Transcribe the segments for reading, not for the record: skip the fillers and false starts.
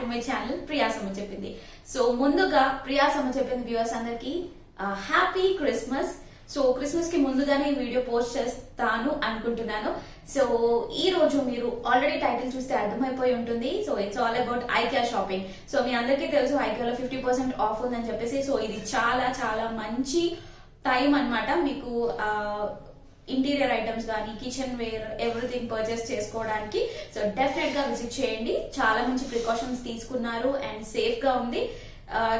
To my channel Priya సమ చెప్పింది. So ముందుగా ప్రియా సమ చెప్పింది వ్యూవర్స్ అందరికి హ్యాపీ క్రిస్మస్. సో క్రిస్మస్ కి ముందుగానే ఈ వీడియో పోస్ట్ చేస్తాను అనుకుంటున్నాను. సో ఈ రోజు మీరు ఆల్రెడీ టైటిల్ చూస్తే అర్థమైపోయి ఉంటుంది. So it's all about IKEA shopping. So మీ అందరికీ తెలుసు ఐకియాలో 50% ఆఫ్ ఉందని చెప్పేసి. సో ఇది చాలా చాలా మంచి టైం అన్నమాట. మీకు ఇంటీరియర్ ఐటమ్స్ కానీ కిచెన్ వేర్ ఎవ్రీథింగ్ పర్చేస్ చేసుకోవడానికి. సో డెఫినెట్ గా విజిట్ చేయండి. చాలా మంచి ప్రికాషన్స్ తీసుకున్నారు అండ్ సేఫ్ గా ఉంది.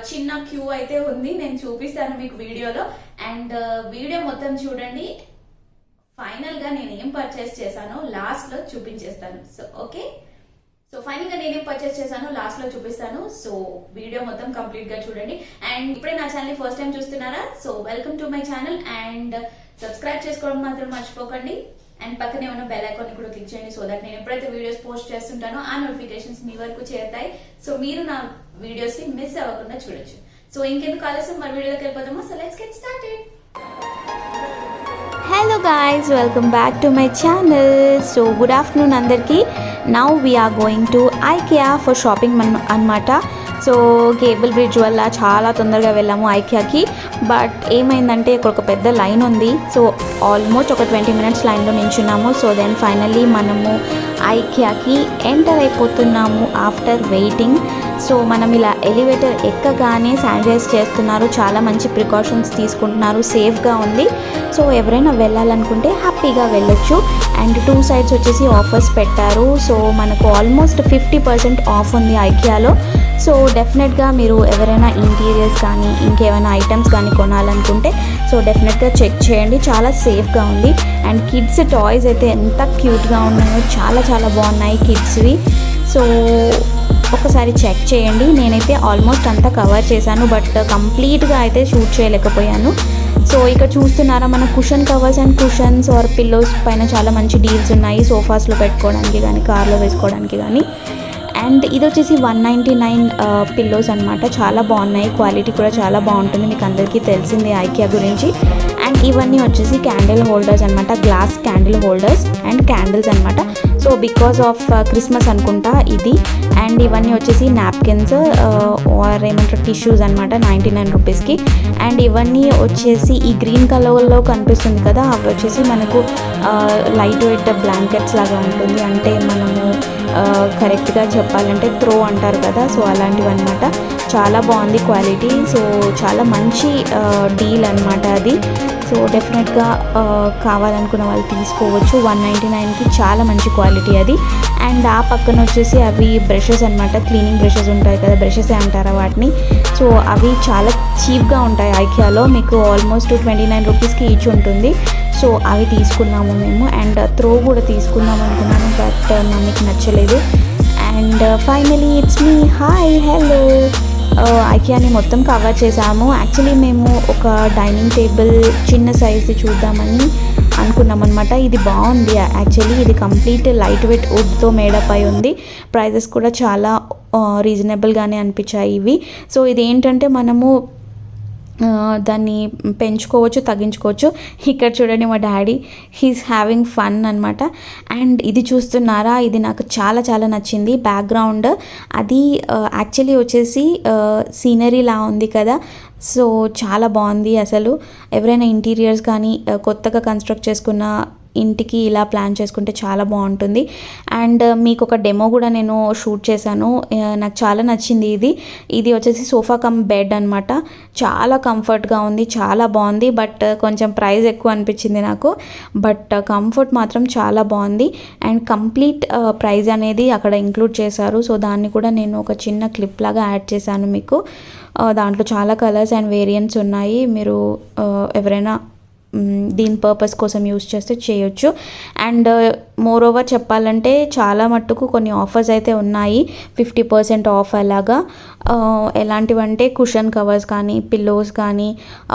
చిన్న క్యూ అయితే ఉంది, నేను చూపిస్తాను మీకు వీడియోలో. అండ్ వీడియో మొత్తం చూడండి. ఫైనల్ గా నేను ఏం పర్చేస్ చేశానో లాస్ట్ లో చూపించేస్తాను. సో ఓకే, సో ఫైనల్ గా నేనేం పర్చేస్ చేశానో లాస్ట్ లో చూపిస్తాను. సో వీడియో మొత్తం కంప్లీట్ గా చూడండి. అండ్ ఇప్పుడే నా ఛానల్ ఫస్ట్ టైం చూస్తున్నారా, so welcome to my channel. And subscribe చేసుకోవడం మాత్రం మర్చిపోకండి. అండ్ పక్కనే ఉన్న బెల్ ఐకాన్ కూడా క్లిక్ చేయండి. సో దట్ నేను ఎప్పుడైతే వీడియోస్ పోస్ట్ చేస్తుంటానో ఆ నోటిఫికేషన్స్ మీ వరకు చేరుతాయి. సో మీరు నా వీడియోస్ ని మిస్ అవ్వకుండా చూడొచ్చు. సో ఇంకెందుకు ఆలస్యం, మరి వీడియోలోకి వెళ్ళిపోదామా. So let's get started. Hello guys, welcome back to my channel. So good afternoon andarki. Now we are going to IKEA for shopping annamata. So cable bridge వల్ల చాలా తొందరగా వెళ్ళాము ఐకియాకి. బట్ ఏమైందంటే ఇక్కడ ఒక పెద్ద లైన్ ఉంది. సో ఆల్మోస్ట్ ఒక 20 minutes లైన్లో నించున్నాము. సో దెన్ ఫైనల్లీ మనము ఐకియాకి ఎంటర్ అయిపోతున్నాము ఆఫ్టర్ వెయిటింగ్. సో మనం ఇలా ఎలివేటర్ ఎక్కగానే శానిటైజ్ చేస్తున్నారు, చాలా మంచి ప్రికాషన్స్ తీసుకుంటున్నారు, సేఫ్గా ఉంది. సో ఎవరైనా వెళ్ళాలనుకుంటే హ్యాపీగా వెళ్ళొచ్చు. అండ్ 2 sides వచ్చేసి ఆఫర్స్ పెట్టారు. సో మనకు ఆల్మోస్ట్ 50% ఆఫ్ ఉంది ఐకియాలో. సో డెఫినెట్గా మీరు ఎవరైనా ఇంటీరియర్స్ కానీ ఇంకేమైనా ఐటమ్స్ కానీ కొనాలనుకుంటే సో డెఫినెట్గా చెక్ చేయండి, చాలా సేఫ్గా ఉంది. అండ్ కిడ్స్ టాయ్స్ అయితే ఎంత క్యూట్గా ఉన్నాయో, చాలా చాలా బాగున్నాయి కిడ్స్వి. సో ఒకసారి చెక్ చేయండి. నేనైతే ఆల్మోస్ట్ అంతా కవర్ చేశాను, బట్ కంప్లీట్గా అయితే షూట్ చేయలేకపోయాను. సో ఇక్కడ చూస్తున్నారా, మన cushion covers and cushions or pillows పైన చాలా మంచి డీల్స్ ఉన్నాయి. సోఫాస్లో పెట్టుకోవడానికి కానీ కార్లో వేసుకోవడానికి కానీ. అండ్ ఇది వచ్చేసి 199 పిల్లోస్ అనమాట. చాలా బాగున్నాయి, క్వాలిటీ కూడా చాలా బాగుంటుంది, మీకు అందరికీ తెలిసిందే ఐకియా గురించి. అండ్ ఇవన్నీ వచ్చేసి క్యాండిల్ హోల్డర్స్ అనమాట, glass candle holders and candles అనమాట. సో బికాస్ ఆఫ్ క్రిస్మస్ అనుకుంటా ఇది. అండ్ ఇవన్నీ వచ్చేసి నాప్కిన్స్ ఆర్ ఏమంటారు టిష్యూస్ అనమాట, 99 రూపీస్కి. అండ్ ఇవన్నీ వచ్చేసి ఈ గ్రీన్ కలర్లో కనిపిస్తుంది కదా, అవి వచ్చేసి మనకు లైట్ వెయిట్ బ్లాంకెట్స్ లాగా ఉంటుంది. అంటే మనము కరెక్ట్గా చెప్పాలంటే త్రో అంటారు కదా, సో అలాంటివి అనమాట. చాలా బాగుంది క్వాలిటీ. సో చాలా మంచి డీల్ అనమాట అది. సో డెఫినెట్గా కావాలనుకున్న వాళ్ళు తీసుకోవచ్చు. 199కి చాలా మంచి క్వాలిటీ అది. అండ్ ఆ పక్కన వచ్చేసి అవి బ్రషెస్ అనమాట, క్లీనింగ్ బ్రషెస్ ఉంటాయి కదా, బ్రషెసే అంటారా వాటిని. సో అవి చాలా చీప్గా ఉంటాయి ఐకియాలో, మీకు ఆల్మోస్ట్ 29 రూపీస్కి ఈచ్ ఉంటుంది. సో అవి తీసుకున్నాము మేము. అండ్ త్రో కూడా తీసుకుందాం అనుకున్నాను, బట్ మనకి నచ్చలేదు. And finally it's me hi hello. ఐకియాని మొత్తం కవర్ చేసాము. యాక్చువల్లీ మేము ఒక డైనింగ్ టేబుల్ చిన్న సైజు చూద్దామని అనుకున్నాం అనమాట. ఇది బాగుంది యాక్చువల్లీ, ఇది కంప్లీట్ లైట్ వెయిట్ వుడ్తో మేడప్ అయి ఉంది. ప్రైజెస్ కూడా చాలా రీజనబుల్గానే అనిపించాయి ఇవి. సో ఇది ఏంటంటే మనము దాన్ని పెంచుకోవచ్చు, తగ్గించుకోవచ్చు. ఇక్కడ చూడండి మా డాడీ, హీస్ హ్యావింగ్ ఫన్ అనమాట. అండ్ ఇది చూస్తున్నారా, ఇది నాకు చాలా చాలా నచ్చింది. బ్యాక్గ్రౌండ్ అది యాక్చువల్లీ వచ్చేసి సీనరీ లా ఉంది కదా. సో చాలా బాగుంది అసలు. ఎవరైనా ఇంటీరియర్స్ కానీ కొత్తగా కన్స్ట్రక్ట్ చేసుకున్న ఇంటికి ఇలా ప్లాన్ చేసుకుంటే చాలా బాగుంటుంది. అండ్ మీకు ఒక డెమో కూడా నేను షూట్ చేశాను, నాకు చాలా నచ్చింది ఇది. ఇది వచ్చేసి సోఫా కమ్ బెడ్ అనమాట. చాలా కంఫర్ట్గా ఉంది, చాలా బాగుంది. బట్ కొంచెం ప్రైస్ ఎక్కువ అనిపించింది నాకు, బట్ కంఫర్ట్ మాత్రం చాలా బాగుంది. అండ్ కంప్లీట్ ప్రైస్ అనేది అక్కడ ఇంక్లూడ్ చేశారు. సో దాన్ని కూడా నేను ఒక చిన్న క్లిప్ లాగా యాడ్ చేశాను మీకు. దాంట్లో చాలా కలర్స్ అండ్ వేరియంట్స్ ఉన్నాయి. మీరు ఎవరైనా దీని పర్పస్ కోసం యూస్ చేస్తే చేయొచ్చు. అండ్ మోర్ ఓవర్ చెప్పాలంటే చాలా మట్టుకు కొన్ని ఆఫర్స్ అయితే ఉన్నాయి, 50% ఆఫ్ అలాగా. ఎలాంటివంటే కుషన్ కవర్స్ కానీ, పిల్లోస్ కానీ,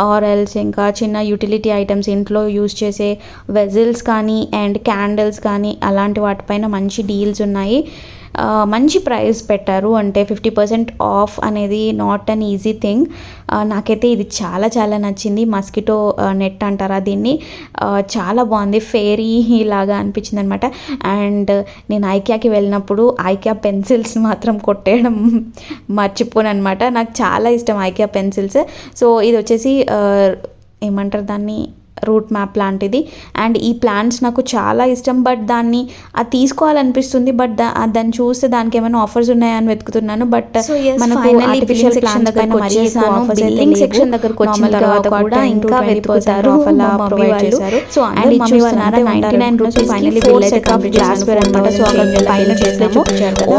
ఆర్ ఎల్స్ ఇంకా చిన్న యూటిలిటీ ఐటమ్స్ ఇంట్లో యూస్ చేసే వెజిల్స్ కానీ అండ్ క్యాండిల్స్ కానీ అలాంటి వాటిపైన మంచి డీల్స్ ఉన్నాయి. మంచి ప్రైస్ పెట్టారు. అంటే 50% ఆఫ్ అనేది నాట్ అన్ ఈజీ థింగ్. నాకైతే ఇది చాలా చాలా నచ్చింది. మస్కిటో నెట్ అంటారా దీన్ని, చాలా బాగుంది. ఫేరీ లాగా అనిపించింది అనమాట. అండ్ నేను ఐకియాకి వెళ్ళినప్పుడు ఐకియా పెన్సిల్స్ మాత్రం కొట్టేయడం మర్చిపోను అనమాట. నాకు చాలా ఇష్టం ఐకియా పెన్సిల్స్. సో ఇది వచ్చేసి ఏమంటారు దాన్ని, రూట్ మ్యాప్ లాంటిది. అండ్ ఈ ప్లాంట్స్ నాకు చాలా ఇష్టం. బట్ దాన్ని అది తీసుకోవాలనిపిస్తుంది. బట్ దాన్ని చూస్తే దానికి ఏమైనా ఆఫర్స్ ఉన్నాయని వెతుకుతున్నాను. బట్ మనకు ఆర్టిఫిషియల్ ప్లాంట్స్ దగ్గర బిల్లింగ్ సెక్షన్ దగ్గరకు వచ్చిన తర్వాత కూడా ఇంకా వెతుకుతారు. మమ్మీ వాళ్ళు సో అండ్ చూస్తున్నారా 99 రూపీస్ ఫైనల్లీ బిల్ అయితే కంప్లీట్ చేశాను అనమాట. సో అక్కడ పైన చేసాము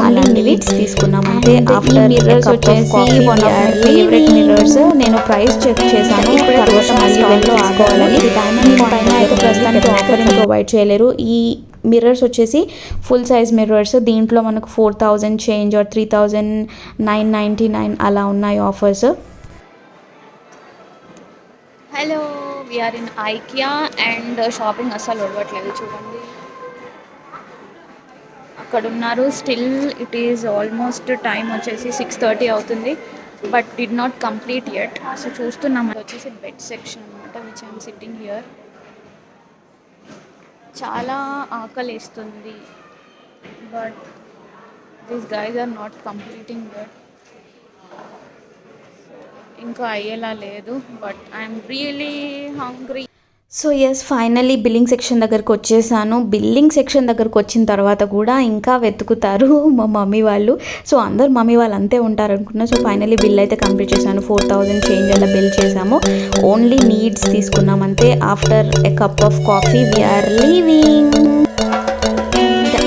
ఓన్లీ నీడ్స్ తీసుకున్నాం అంతే. ఆఫ్టర్ మిర్రర్స్ వచ్చేసి one of my favourite mirrors. నేను ప్రైస్ చెక్ చేశాను. ఇప్పుడు తర్వాత మళ్ళీ వెళ్ళి ఆడుకోవాలని. డైమండ్ పైన అయితే ప్రస్తుతానికి ఆఫర్ ఏం ప్రొవైడ్ చేయలేరు. ఈ మిర్రర్స్ వచ్చేసి ఫుల్ సైజ్ మిర్రర్స్. దీంట్లో మనకు 4000 చేంజ్ ఆర్ 3999 అలా ఉన్నాయి offers. Hello, we're in IKEA and shopping అస్సలు ఒడవట్లేదు. చూడండి అక్కడ ఉన్నారు. Still it is almost time వచ్చేసి 6:30 అవుతుంది. But did not complete yet. So చూస్తున్నాం. వచ్చేసి బెడ్ సెక్షన్ అనమాట, విచ్ ఐఎమ్ సిట్టింగ్ హియర్. చాలా ఆకలిస్తుంది. But these guys are not completing yet. ఇంకా అయ్యేలా లేదు. But I'm really hungry. So yes, finally billing section దగ్గరకు వచ్చేసాను. బిల్లింగ్ సెక్షన్ దగ్గరకు వచ్చిన తర్వాత కూడా ఇంకా వెతుకుతారు మా మమ్మీ వాళ్ళు. సో అందరు మమ్మీ వాళ్ళు అంతే ఉంటారు అనుకున్నా. సో ఫైనల్లీ బిల్ అయితే కంప్లీట్ చేశాను. 4000 చేంజ్ అలా బిల్ చేసాము. ఓన్లీ నీడ్స్ తీసుకున్నాం అంతే. After a cup of coffee we're leaving.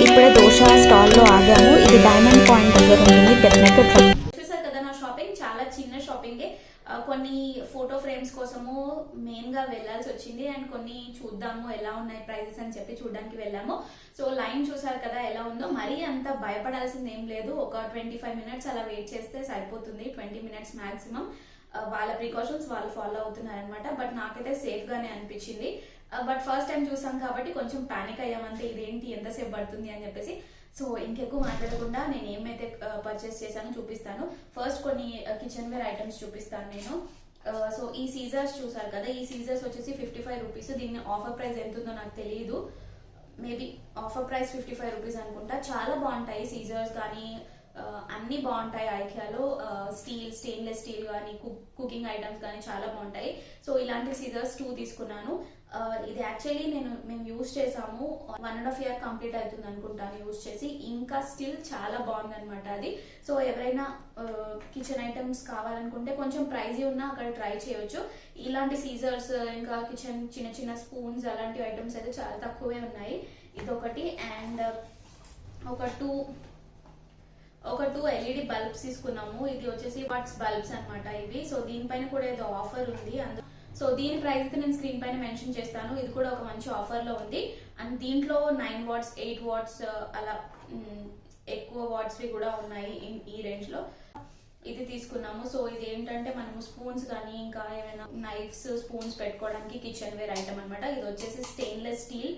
ఇప్పుడే దోశ స్టాల్లో ఆగాము. ఇది డైమండ్ పాయింట్ దగ్గర ఉంటుంది. డెఫినెట్గా చూసారు కదా నా షాపింగ్. చాలా చిన్న షాపింగే. కొన్ని ఫోటో ఫ్రేమ్స్ కోసము మెయిన్ గా వెళ్లాల్సి వచ్చింది. అండ్ కొన్ని చూద్దాము ఎలా ఉన్నాయి ప్రైజెస్ అని చెప్పి చూడడానికి వెళ్ళాము. సో లైన్ చూసారు కదా ఎలా ఉందో. మరీ అంత భయపడాల్సింది ఏం లేదు. ఒక 25 మినిట్స్ అలా వెయిట్ చేస్తే సరిపోతుంది. 20 మినిట్స్ మాక్సిమం. వాళ్ళ ప్రికాషన్స్ వాళ్ళు ఫాలో అవుతున్నారు అనమాట. బట్ నాకైతే సేఫ్ గానే అనిపించింది. బట్ ఫస్ట్ టైం చూసాం కాబట్టి కొంచెం పానిక్ అయ్యామంటే ఇదేంటి ఎంతసేపు పడుతుంది అని చెప్పేసి. సో ఇంకెక్కువ మాట్లాడకుండా నేను ఏమైతే పర్చేస్ చేశానో చూపిస్తాను. ఫస్ట్ కొన్ని కిచెన్ వేర్ ఐటమ్స్ చూపిస్తాను నేను. సో ఈ సీజర్స్ చూసారు కదా. ఈ సీజర్స్ వచ్చేసి 55 రూపీస్. దీని ఆఫర్ ప్రైస్ ఎంత ఉందో నాకు తెలియదు. మేబీ ఆఫర్ ప్రైస్ 55 రూపీస్ అనుకుంటా. చాలా బాగుంటాయి సీజర్స్ కానీ అన్ని బాగుంటాయి. ఐకియాలో స్టెయిన్లెస్ స్టీల్ కానీ కుకింగ్ ఐటమ్స్ కానీ చాలా బాగుంటాయి. సో ఇలాంటి సీజర్స్ 2 తీసుకున్నాను. ఇది యాక్చువల్లీ మేము యూజ్ చేసాము. 1.5 year కంప్లీట్ అవుతుంది అనుకుంటాను యూజ్ చేసి. ఇంకా స్టిల్ చాలా బాగుంది అనమాట అది. సో ఎవరైనా కిచెన్ ఐటమ్స్ కావాలనుకుంటే కొంచెం ప్రైజీ ఉన్నా అక్కడ ట్రై చేయొచ్చు. ఇలాంటి సీజర్స్ ఇంకా కిచెన్ చిన్న చిన్న స్పూన్స్ అలాంటి ఐటమ్స్ అయితే చాలా తక్కువే ఉన్నాయి. ఇదొకటి. అండ్ ఒక టూ ఎల్ఈడి బల్బ్స్ తీసుకున్నాము. ఇది వచ్చేసి వాట్స్ బల్బ్స్ అనమాట ఇవి. సో దీనిపైన కూడా ఏదో ఆఫర్ ఉంది. సో దీని ప్రైస్ అయితే నేను స్క్రీన్ పైన మెన్షన్ చేస్తాను. ఇది కూడా ఒక మంచి ఆఫర్ లో ఉంది. అండ్ దీంట్లో 9 watts 8 watts అలా ఎక్కువ వాట్స్ కూడా ఉన్నాయి ఈ రేంజ్ లో. ఇది తీసుకున్నాము. సో ఇది ఏంటంటే మనము స్పూన్స్ కానీ ఇంకా ఏమైనా నైఫ్స్ స్పూన్స్ పెట్టుకోవడానికి కిచెన్ వేర్ ఐటమ్ అనమాట. ఇది వచ్చేసి స్టెయిన్లెస్ స్టీల్.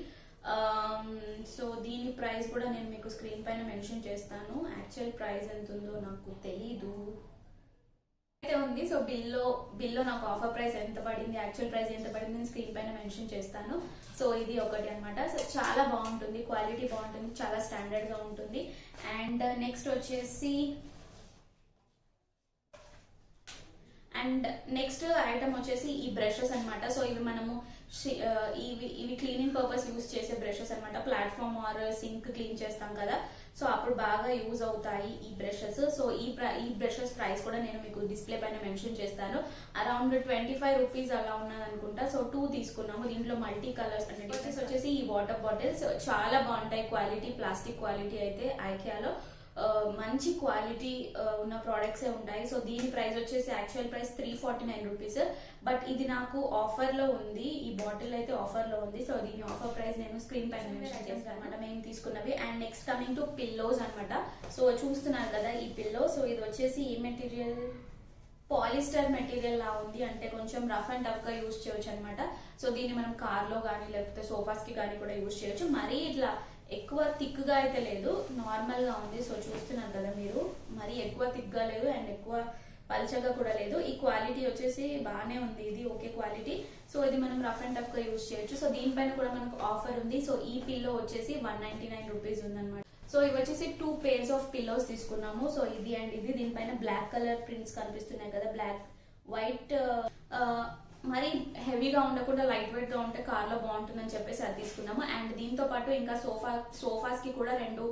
సో దీని ప్రైస్ కూడా నేను మీకు స్క్రీన్ పైన మెన్షన్ చేస్తాను. యాక్చువల్ ప్రైస్ ఎంత ఉందో నాకు తెలీదు అయితే ఉంది. సో బిల్లో నాకు ఆఫర్ ప్రైస్ ఎంత పడింది, యాక్చువల్ ప్రైస్ ఎంత పడింది నేను స్క్రీన్ పైన మెన్షన్ చేస్తాను. సో ఇది ఒకటి అనమాట. సో చాలా బాగుంటుంది, క్వాలిటీ బాగుంటుంది, చాలా స్టాండర్డ్ గా ఉంటుంది. అండ్ నెక్స్ట్ ఐటమ్ వచ్చేసి ఈ బ్రషెస్ అనమాట. సో ఇవి మనము ఇవి క్లీనింగ్ పర్పస్ యూజ్ చేసే బ్రషెస్ అనమాట. ప్లాట్ఫామ్ ఆర్ సింక్ క్లీన్ చేస్తాం కదా, సో అప్పుడు బాగా యూజ్ అవుతాయి ఈ బ్రషెస్. సో ఈ బ్రషెస్ ప్రైస్ కూడా నేను మీకు డిస్ప్లే పైన మెన్షన్ చేస్తాను. అరౌండ్ 25 రూపీస్ అలా ఉన్నది అనుకుంటా. సో 2 తీసుకున్నాము. దీంట్లో మల్టీ కలర్స్ అంటే డిజైన్స్ వచ్చేసి ఈ వాటర్ బాటిల్స్ చాలా బాగుంటాయి. క్వాలిటీ ప్లాస్టిక్ క్వాలిటీ అయితే ఐకియాలో మంచి క్వాలిటీ ఉన్న ప్రోడక్ట్సే ఉంటాయి. సో దీని ప్రైస్ వచ్చేసి యాక్చువల్ ప్రైస్ 349 రూపీస్. బట్ ఇది నాకు ఆఫర్ లో ఉంది. ఈ బాటిల్ అయితే ఆఫర్ లో ఉంది. సో దీని ఆఫర్ ప్రైస్ నేను స్క్రీన్ పైన మెన్షన్ చేస్తాను అనమాట మేము తీసుకున్నవి. And next coming to pillows అనమాట. సో చూస్తున్నారు కదా ఈ పిల్లో. సో ఇది వచ్చేసి ఈ మెటీరియల్ పాలిస్టర్ మెటీరియల్ లా ఉంది. అంటే కొంచెం రఫ్ అండ్ టఫ్ గా యూజ్ చేయొచ్చు అనమాట. సో దీన్ని మనం కార్ లో కానీ లేకపోతే సోఫాస్ కి కానీ కూడా యూజ్ చేయొచ్చు. మరీ ఇట్లా ఎక్కువ థిక్గా అయితే లేదు, నార్మల్ గా ఉంది. సో చూస్తున్నారు కదా మీరు, మరి ఎక్కువ థిక్గా లేదు అండ్ ఎక్కువ పల్చగా కూడా లేదు. ఈ క్వాలిటీ వచ్చేసి బాగానే ఉంది, ఇది ఓకే క్వాలిటీ. సో ఇది మనం రఫ్ అండ్ టఫ్ గా యూజ్ చేయొచ్చు. సో దీనిపైన కూడా మనకు ఆఫర్ ఉంది. సో ఈ పిల్లో వచ్చేసి 199 రూపీస్ ఉందన్నమాట. సో ఇవి వచ్చేసి 2 pairs ఆఫ్ పిల్లోస్ తీసుకున్నాము. సో ఇది అండ్ ఇది, దీనిపైన బ్లాక్ కలర్ ప్రింట్స్ కనిపిస్తున్నాయి కదా, బ్లాక్ వైట్, మరి హెవీగా ఉండకుండా లైట్ వెయిట్ గా ఉంటే కార్ లో బాగుంటుందని చెప్పేసి అది తీసుకున్నాము. అండ్ దీంతో పాటు ఇంకా సోఫాస్ కి కూడా 2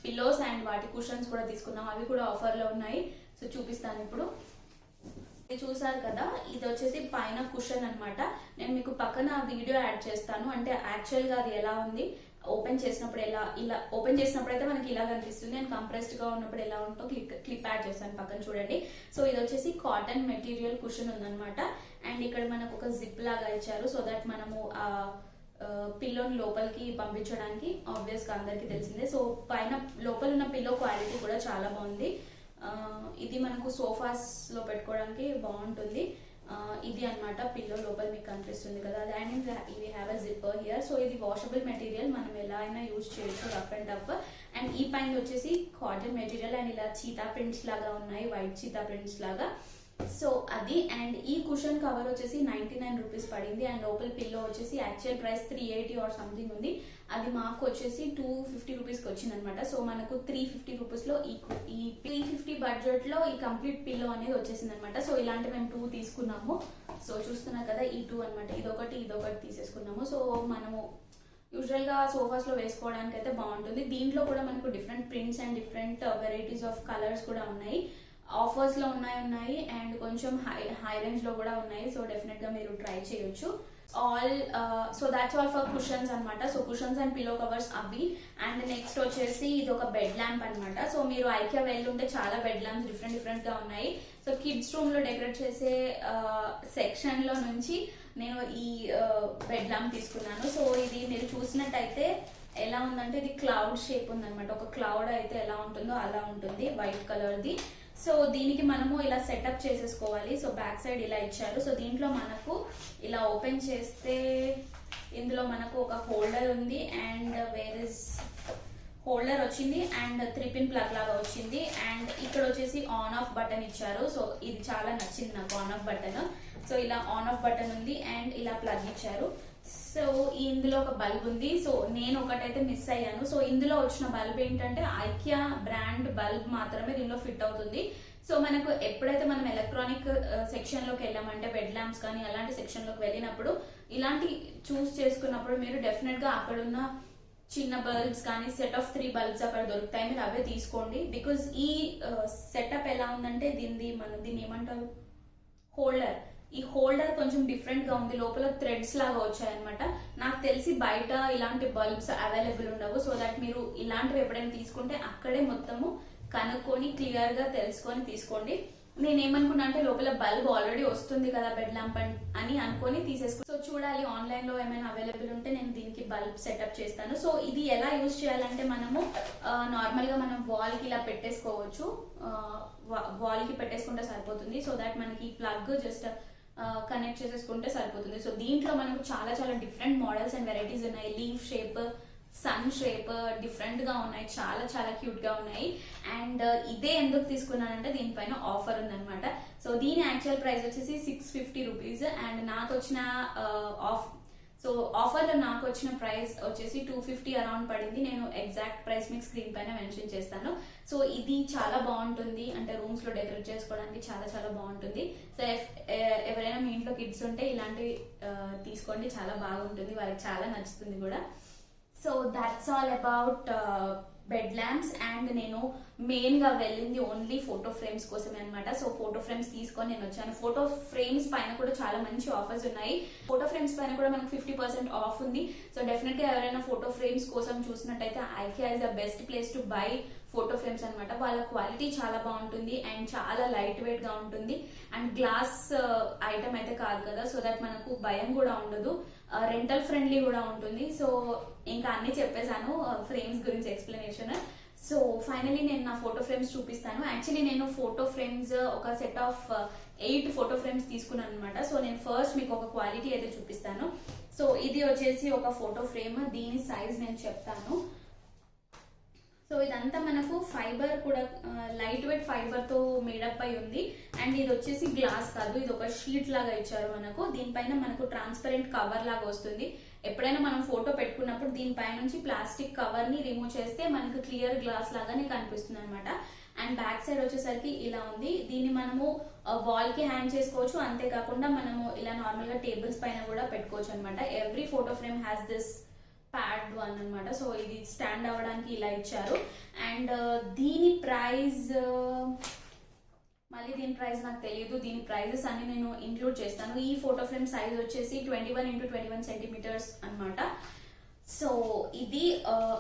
పిల్లోస్ అండ్ వాటి కుషన్స్ కూడా తీసుకున్నాము. అవి కూడా ఆఫర్ లో ఉన్నాయి. సో చూపిస్తాను ఇప్పుడు. ఇది చూసారు కదా, ఇది వచ్చేసి పైన కుషన్ అన్నమాట. నేను మీకు పక్కన వీడియో యాడ్ చేస్తాను, అంటే యాక్చువల్ గా అది ఎలా ఉంది ఓపెన్ చేసినప్పుడు ఇలా ఓపెన్ చేసినప్పుడు అయితే మనకి ఇలా కనిపిస్తుంది, అండ్ కంప్రెస్డ్ గా ఉన్నప్పుడు ఎలా ఉంటుందో క్లిప్ యాడ్ చేస్తాను, పక్కన చూడండి. సో ఇది వచ్చేసి కాటన్ మెటీరియల్ కుషన్ ఉందన్నమాట. అండ్ ఇక్కడ మనకు ఒక జిప్ లాగా ఇచ్చారు, సో దట్ మనము పిల్లోని లోపలికి పంపించడానికి, ఆబ్వియస్ గా అందరికి తెలిసిందే. సో పైన లోపల ఉన్న పిల్లో క్వాలిటీ కూడా చాలా బాగుంది. ఇది మనకు సోఫాస్ లో పెట్టుకోవడానికి బాగుంటుంది. ఇది అన్నమాట పిల్లో, లోపల మీకు కనిపిస్తుంది కదా. అండ్ ఇవి have a zipper here. So ఇది వాషబుల్ మెటీరియల్, మనం ఎలా అయినా యూజ్ చేయొచ్చు, రఫ్ అండ్ టఫ్. అండ్ ఈ పైన వచ్చేసి కాటన్ మెటీరియల్ అండ్ ఇలా చీతా ప్రింట్స్ లాగా ఉన్నాయి, వైట్ చీతా ప్రింట్స్ లాగా. సో అది. అండ్ ఈ కుషన్ కవర్ వచ్చేసి 99 రూపీస్ పడింది. అండ్ లోపల పిల్లో వచ్చేసి యాక్చువల్ ప్రైస్ 380 ఆర్ సంథింగ్ ఉంది, అది మాకు వచ్చేసి 250 రూపీస్ కి వచ్చింది అనమాట. సో మనకు 350 రూపీస్ లో ఈ 350 బడ్జెట్ లో ఈ కంప్లీట్ పిల్లో అనేది వచ్చేసింది అనమాట. సో ఇలాంటి మేము 2 తీసుకున్నాము. సో చూస్తున్నారు కదా, ఈ 2 అనమాట, ఇదొకటి తీసేసుకున్నాము. సో మనము యూజువల్ గా సోఫాస్ లో వేసుకోవడానికి అయితే బాగుంటుంది. దీంట్లో కూడా మనకు different prints and different varieties of colours కూడా ఉన్నాయి. ఆఫర్స్ లో ఉన్నాయి అండ్ కొంచెం హై రేంజ్ లో కూడా ఉన్నాయి. సో డెఫినెట్ గా మీరు ట్రై చేయొచ్చు. So that's all for cushions అన్నమాట. So cushions and pillow covers అవి. అండ్ నెక్స్ట్ వచ్చేసి ఇది ఒక బెడ్ ల్యాంప్ అన్నమాట. సో మీరు ఐకియా వెళ్ళుంటే చాలా బెడ్ ల్యాంప్స్ డిఫరెంట్ గా ఉన్నాయి. సో కిడ్స్ రూమ్ లో డెకరేట్ చేసే సెక్షన్ లో నుంచి నేను ఈ బెడ్ ల్యాంప్ తీసుకున్నాను. సో ఇది మీరు చూసినట్టయితే ఎలా ఉందంటే, ఇది క్లౌడ్ షేప్ ఉందన్నమాట. ఒక క్లౌడ్ అయితే ఎలా ఉంటుందో అలా ఉంటుంది, వైట్ కలర్ ది. సో దీనికి మనము ఇలా సెటప్ చేసేసుకోవాలి. సో బ్యాక్ సైడ్ ఇలా ఇచ్చారు. సో దీంట్లో మనకు ఇలా ఓపెన్ చేస్తే ఇందులో మనకు ఒక హోల్డర్ ఉంది అండ్ హోల్డర్ వచ్చింది అండ్ 3-pin ప్లగ్ లాగా వచ్చింది. అండ్ ఇక్కడ వచ్చేసి ఆన్ ఆఫ్ బటన్ ఇచ్చారు. సో ఇది చాలా నచ్చింది నాకు, ఆన్ ఆఫ్ బటన్. సో ఇలా ఆన్ ఆఫ్ బటన్ ఉంది అండ్ ఇలా ప్లగ్ ఇచ్చారు. సో ఇందులో ఒక బల్బ్ ఉంది. సో నేను ఒకటైతే మిస్ అయ్యాను. సో ఇందులో వచ్చిన బల్బ్ ఏంటంటే ఐకియా బ్రాండ్ బల్బ్ మాత్రమే దీనిలో ఫిట్ అవుతుంది. సో మనకు ఎప్పుడైతే మనం ఎలక్ట్రానిక్ సెక్షన్ లోకి వెళ్ళామంటే, బెడ్ ల్యాంప్స్ కానీ అలాంటి సెక్షన్ లోకి వెళ్ళినప్పుడు ఇలాంటి చూస్ చేసుకున్నప్పుడు మీరు డెఫినెట్ గా అక్కడున్న చిన్న బల్బ్స్ కానీ సెట్ ఆఫ్ 3 బల్బ్స్ అక్కడ దొరుకుతాయి, మీరు అవే తీసుకోండి. బికాస్ ఈ సెటప్ ఎలా ఉందంటే, దీన్ని ఏమంటారు, హోల్డర్. ఈ హోల్డర్ కొంచెం డిఫరెంట్ గా ఉంది, లోపల థ్రెడ్స్ లాగా వచ్చాయన్నమాట. నాకు తెలిసి బయట ఇలాంటి బల్బ్స్ అవైలబుల్ ఉండవు. సో దట్ మీరు ఇలాంటివి ఎప్పుడైనా తీసుకుంటే అక్కడే మొత్తము కనుక్కొని క్లియర్ గా తెలుసుకొని తీసుకోండి. నేనేమనుకున్నా అంటే లోపల బల్బ్ ఆల్రెడీ వస్తుంది కదా బెడ్ ల్యాంప్ అని అనుకొని తీసేసుకో. సో చూడాలి ఆన్లైన్ లో ఏమైనా అవైలబుల్ ఉంటే నేను దీనికి బల్బ్ సెటప్ చేస్తాను. సో ఇది ఎలా యూజ్ చేయాలంటే, మనము నార్మల్ గా మనం వాల్ కి ఇలా పెట్టేసుకోవచ్చు, వాల్ కి పెట్టేసుకుంటే సరిపోతుంది. సో దాట్ మనకి ప్లగ్ జస్ట్ కనెక్ట్ చేసేసుకుంటే సరిపోతుంది. సో దీంట్లో మనకు చాలా డిఫరెంట్ మోడల్స్ అండ్ వెరైటీస్ ఉన్నాయి. Leaf shape, sun shape different గా ఉన్నాయి, చాలా క్యూట్ గా ఉన్నాయి. అండ్ ఇదే ఎందుకు తీసుకున్నానంటే దీనిపైన ఆఫర్ ఉందన్నమాట. సో దీని యాక్చువల్ ప్రైస్ వచ్చేసి 650 రూపీస్. అండ్ నాకు వచ్చిన ఆఫర్ లో నాకు వచ్చిన ప్రైస్ వచ్చేసి 250 అరౌండ్ పడింది. నేను ఎగ్జాక్ట్ ప్రైస్ మీకు స్క్రీన్ పైన మెన్షన్ చేస్తాను. సో ఇది చాలా బాగుంటుంది, అంటే రూమ్స్ లో డెకరేట్ చేసుకోవడానికి చాలా బాగుంటుంది. సో ఎవరైనా మీ ఇంట్లో కిడ్స్ ఉంటే ఇలాంటివి తీసుకోండి, చాలా బాగుంటుంది, వాళ్ళకి చాలా నచ్చుతుంది కూడా. So that's all about bed lamps. And నేను మెయిన్ గా వెళ్ళింది ఓన్లీ ఫోటో ఫ్రేమ్స్ కోసమే అనమాట. సో ఫోటో ఫ్రేమ్స్ తీసుకొని నేను వచ్చాను. ఫోటో ఫ్రేమ్స్ పైన కూడా చాలా మంచి ఆఫర్స్ ఉన్నాయి. ఫోటో ఫ్రేమ్స్ పైన కూడా మనకు 50% ఆఫ్ ఉంది. సో డెఫినెట్ గా ఎవరైనా ఫోటో ఫ్రేమ్స్ కోసం చూసినట్టయితే IKEA is the best place to buy photo frames అనమాట. వాళ్ళ క్వాలిటీ చాలా బాగుంటుంది అండ్ చాలా లైట్ వెయిట్ గా ఉంటుంది. అండ్ గ్లాస్ ఐటమ్ అయితే కాదు కదా, సో దట్ మనకు భయం కూడా ఉండదు, రెంటల్ ఫ్రెండ్లీ కూడా ఉంటుంది. సో ఇంకా అన్ని చెప్పేశాను ఫ్రేమ్స్ గురించి ఎక్స్ప్లెనేషన్. సో ఫైనలీ నేను నా ఫోటో ఫ్రేమ్స్ చూపిస్తాను. యాక్చువల్లీ నేను ఫోటో ఫ్రేమ్స్ ఒక సెట్ ఆఫ్ 8 ఫోటో ఫ్రేమ్స్ తీసుకున్నాను అనమాట. సో నేను ఫస్ట్ మీకు ఒక క్వాలిటీ అయితే చూపిస్తాను. సో ఇది వచ్చేసి ఒక ఫోటో ఫ్రేమ్, దీని సైజ్ నేను చెప్తాను. సో ఇదంతా మనకు ఫైబర్ కూడా లైట్ వెయిట్ ఫైబర్ తో మేడప్ అయి ఉంది. అండ్ ఇది వచ్చేసి గ్లాస్ కాదు, ఇది ఒక షీట్ లాగా ఇచ్చారు మనకు. దీనిపైన మనకు ట్రాన్స్పరెంట్ కవర్ లాగా వస్తుంది. ఎప్పుడైనా మనం ఫోటో పెట్టుకున్నప్పుడు దీనిపై నుంచి ప్లాస్టిక్ కవర్ ని రిమూవ్ చేస్తే మనకు క్లియర్ గ్లాస్ లాగానే కనిపిస్తుంది అనమాట. అండ్ బ్యాక్ సైడ్ వచ్చేసరికి ఇలా ఉంది. దీన్ని మనము వాల్ కి హ్యాంగ్ చేసుకోవచ్చు, అంతేకాకుండా మనము ఇలా నార్మల్ గా టేబుల్స్ పైన కూడా పెట్టుకోవచ్చు అనమాట. Every photo frame has this pad one అనమాట. సో ఇది స్టాండ్ అవ్వడానికి ఇలా ఇచ్చారు. అండ్ దీని ప్రైస్ నాకు తెలియదు. దీని ప్రైజెస్ అన్ని నేను ఇంక్లూడ్ చేస్తాను. ఈ ఫోటో ఫ్రేమ్ సైజ్ వచ్చేసి 21x21 సెంటీమీటర్స్ అనమాట. సో ఇది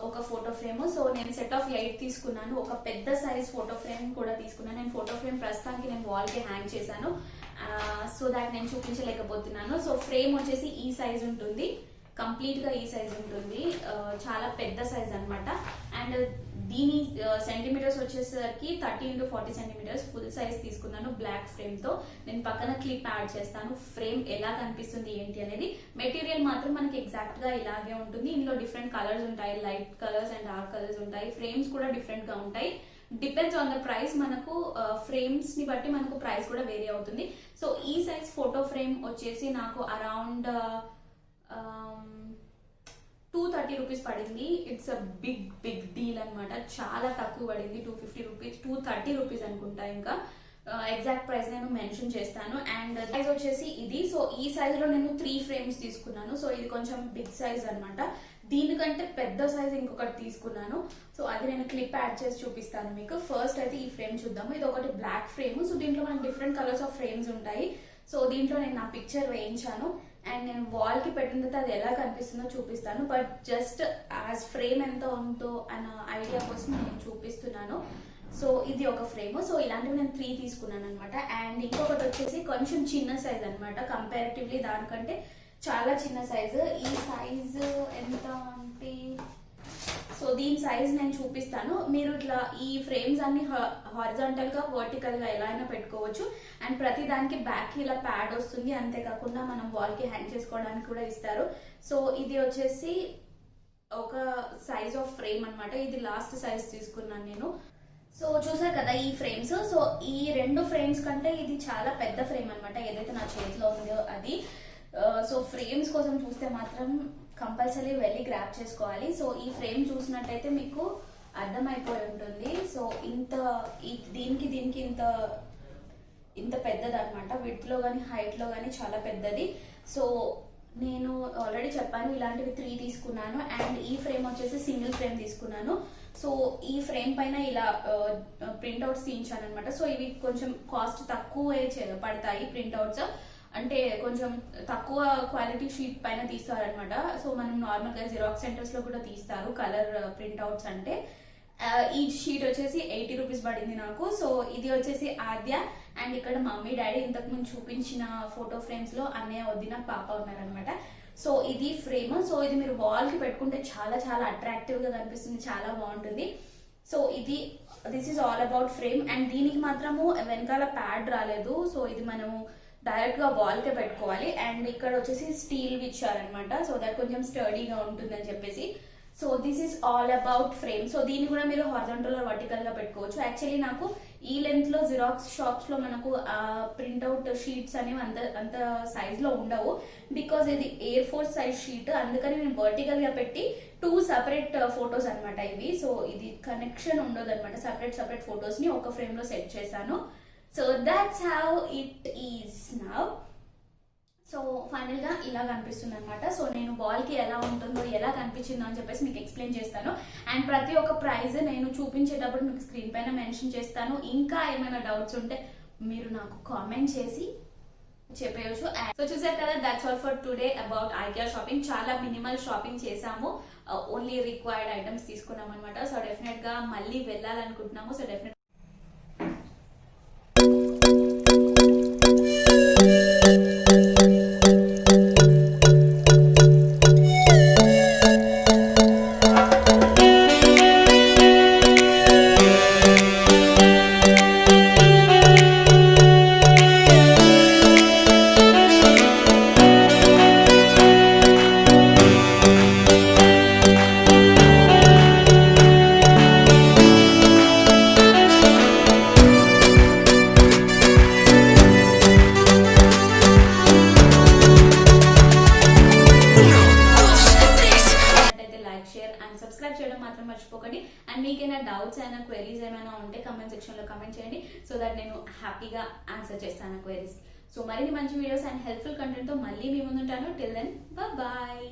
ఒక ఫోటో ఫ్రేమ్. సో నేను సెట్ ఆఫ్ 8 తీసుకున్నాను. ఒక పెద్ద సైజ్ ఫోటో ఫ్రేమ్ కూడా తీసుకున్నాను. నేను ఫోటో ఫ్రేమ్ ప్రస్తుతానికి నేను వాల్ కి హ్యాంగ్ చేశాను, సో దాట్ నేను చూపించలేకపోతున్నాను. సో ఫ్రేమ్ వచ్చేసి ఈ సైజ్ ఉంటుంది, కంప్లీట్ గా ఈ సైజ్ ఉంటుంది, చాలా పెద్ద సైజ్ అనమాట. అండ్ దీని సెంటీమీటర్స్ వచ్చేసరికి 30x40 సెంటీమీటర్స్ ఫుల్ సైజ్ తీసుకున్నాను బ్లాక్ ఫ్రేమ్ తో. నేను పక్కన క్లిప్ యాడ్ చేస్తాను ఫ్రేమ్ ఎలా కనిపిస్తుంది ఏంటి అనేది. మెటీరియల్ మాత్రం మనకి ఎగ్జాక్ట్ గా ఇలాగే ఉంటుంది. ఇందులో డిఫరెంట్ కలర్స్ ఉంటాయి, light colours and dark colours ఉంటాయి. ఫ్రేమ్స్ కూడా డిఫరెంట్ గా ఉంటాయి. Depends on the price. మనకు ఫ్రేమ్స్ ని బట్టి మనకు ప్రైస్ కూడా వేరీ అవుతుంది. సో ఈ సైజ్ ఫోటో ఫ్రేమ్ వచ్చేసి నాకు అరౌండ్ 230 రూపీస్ పడింది. ఇట్స్ అ బిగ్ డీల్ అనమాట. చాలా తక్కువ పడింది, 250 రూపీస్, 230 రూపీస్ అనుకుంటా. ఇంకా ఎగ్జాక్ట్ ప్రైస్ నేను మెన్షన్ చేస్తాను. అండ్ సైజ్ వచ్చేసి ఇది. సో ఈ సైజ్ లో నేను 3 ఫ్రేమ్స్ తీసుకున్నాను. సో ఇది కొంచెం బిగ్ సైజ్ అనమాట. దీనికంటే పెద్ద సైజ్ ఇంకొకటి తీసుకున్నాను. సో అది నేను క్లిప్ యాడ్ చేసి చూపిస్తాను మీకు. ఫస్ట్ అయితే ఈ ఫ్రేమ్ చూద్దాము. ఇది ఒకటి బ్లాక్ ఫ్రేమ్. సో దీంట్లో మనకి డిఫరెంట్ కలర్స్ ఆఫ్ ఫ్రేమ్స్ ఉంటాయి. సో దీంట్లో నేను నా పిక్చర్ వేయించాను అండ్ నేను వాల్ కి పెట్టిన తర్వాత అది ఎలా కనిపిస్తుందో చూపిస్తాను. బట్ జస్ట్ యాజ్ ఫ్రేమ్ ఎంత ఉందో అన్న ఐడియా కోసం నేను చూపిస్తున్నాను. సో ఇది ఒక ఫ్రేమ్. సో ఇలాంటివి నేను 3 తీసుకున్నాను అనమాట. అండ్ ఇంకొకటి వచ్చేసి కొంచెం చిన్న సైజ్ అనమాట, కంపారిటివ్లీ దానికంటే చాలా చిన్న సైజు. ఈ సైజు ఎంత అంటే, సో దీని సైజ్ నేను చూపిస్తాను. మీరు ఇట్లా ఈ ఫ్రేమ్స్ అన్ని హారిజాంటల్ గా వర్టికల్ గా ఎలా అయినా పెట్టుకోవచ్చు. అండ్ ప్రతి దానికి బ్యాక్ కి ఇలా ప్యాడ్ వస్తుంది, అంతేకాకుండా మనం వాల్ కి హ్యాంగ్ చేసుకోవడానికి కూడా ఇస్తారు. సో ఇది వచ్చేసి ఒక సైజ్ ఆఫ్ ఫ్రేమ్ అనమాట. ఇది లాస్ట్ సైజ్ తీసుకున్నాను నేను. సో చూసారు కదా ఈ ఫ్రేమ్స్. సో ఈ 2 ఫ్రేమ్స్ కంటే ఇది చాలా పెద్ద ఫ్రేమ్ అనమాట, ఏదైతే నా చేతిలో ఉందో అది. సో ఫ్రేమ్స్ కోసం చూస్తే మాత్రం కంపల్సరీ వెళ్ళి గ్రాప్ చేసుకోవాలి. సో ఈ ఫ్రేమ్ చూసినట్టయితే మీకు అర్థమైపోయి ఉంటుంది. సో దీనికి ఇంత పెద్దది అనమాట. విడ్త్ లో కానీ హైట్ లో కానీ చాలా పెద్దది. సో నేను ఆల్రెడీ చెప్పాను ఇలాంటివి 3 తీసుకున్నాను. అండ్ ఈ ఫ్రేమ్ వచ్చేసి సింగిల్ ఫ్రేమ్ తీసుకున్నాను. సో ఈ ఫ్రేమ్ పైన ఇలా ప్రింట్అవుట్స్ తీయించాను అనమాట. సో ఇవి కొంచెం కాస్ట్ తక్కువే పడతాయి ప్రింట్అవుట్స్, అంటే కొంచెం తక్కువ క్వాలిటీ షీట్ పైన తీస్తారనమాట. సో మనం నార్మల్ గా జిరాక్స్ సెంటర్స్ లో కూడా తీస్తారు కలర్ ప్రింట్అవుట్స్ అంటే. ఈ షీట్ వచ్చేసి 80 రూపీస్ పడింది నాకు. సో ఇది వచ్చేసి ఆద్య. అండ్ ఇక్కడ మమ్మీ డాడీ ఇంతకు ముందు చూపించిన ఫోటో ఫ్రేమ్స్ లో అన్నయ్య వదిన పాప ఉన్నారనమాట. సో ఇది ఫ్రేమ్. సో ఇది మీరు వాల్ కి పెట్టుకుంటే చాలా చాలా అట్రాక్టివ్ గా కనిపిస్తుంది, చాలా బాగుంటుంది. So this is all about frame. And దీనికి మాత్రము వెనకాల ప్యాడ్ రాలేదు. సో ఇది మనము డైరెక్ట్ గా వాల్ కే పెట్టుకోవాలి. అండ్ ఇక్కడ వచ్చేసి స్టీల్ ఇచ్చారనమాట, సో దట్ కొంచెం స్టడీగా ఉంటుందని చెప్పేసి. So this is all about frame. So దీన్ని కూడా మీరు హారిజాంటల్ ఆర్ వర్టికల్ గా పెట్టుకోవచ్చు. యాక్చువల్లీ నాకు ఈ లెంత్ లో జిరాక్స్ షాప్స్ లో మనకు ప్రింట్అవుట్ షీట్స్ అనేవి అంత సైజ్ లో ఉండవు, బికాస్ ఇది ఎయిర్ ఫోర్స్ సైజ్ షీట్. అందుకని నేను వర్టికల్ గా పెట్టి 2 సెపరేట్ ఫొటోస్ అనమాట ఇవి. సో ఇది కనెక్షన్ ఉండదు అనమాట, సెపరేట్ ఫొటోస్ ని ఒక ఫ్రేమ్ లో సెట్ చేశాను. So that's how it is now. So final గా ఇలా కనిపిస్తుంది అనమాట. సో నేను వాల్ కి ఎలా ఉంటుందో ఎలా కనిపించిందో అని చెప్పేసి మీకు ఎక్స్ప్లెయిన్ చేస్తాను. అండ్ ప్రతి ఒక్క ప్రైజ్ నేను చూపించేటప్పుడు మీకు స్క్రీన్ పైన మెన్షన్ చేస్తాను. ఇంకా ఏమైనా డౌట్స్ ఉంటే మీరు నాకు కామెంట్ చేసి చెప్పేయచ్చు. సో చూసారు కదా, that's all for today about IKEA shopping. చాలా మినిమల్ షాపింగ్ చేసాము, ఓన్లీ రిక్వైర్డ్ ఐటమ్స్ తీసుకున్నాం అనమాట. సో డెఫినెట్ గా మళ్ళీ వెళ్ళాలనుకుంటున్నాము. సో డెఫినెట్ సబ్స్క్రైబ్ చేయడం మాత్రం మర్చిపోకండి. అండ్ మీకైనా డౌట్స్ అయినా క్వైరీస్ ఏమైనా ఉంటే కమెంట్ సెక్షన్ లో కమెంట్ చేయండి, సో దట్ నేను హ్యాపీగా ఆన్సర్ చేస్తాను క్వైరీస్. సో మరిన్ని మంచి వీడియోస్ అండ్ హెల్ప్ఫుల్ కంటెంట్ తో మళ్ళీ మీ ముందుంటాను. Till then bye.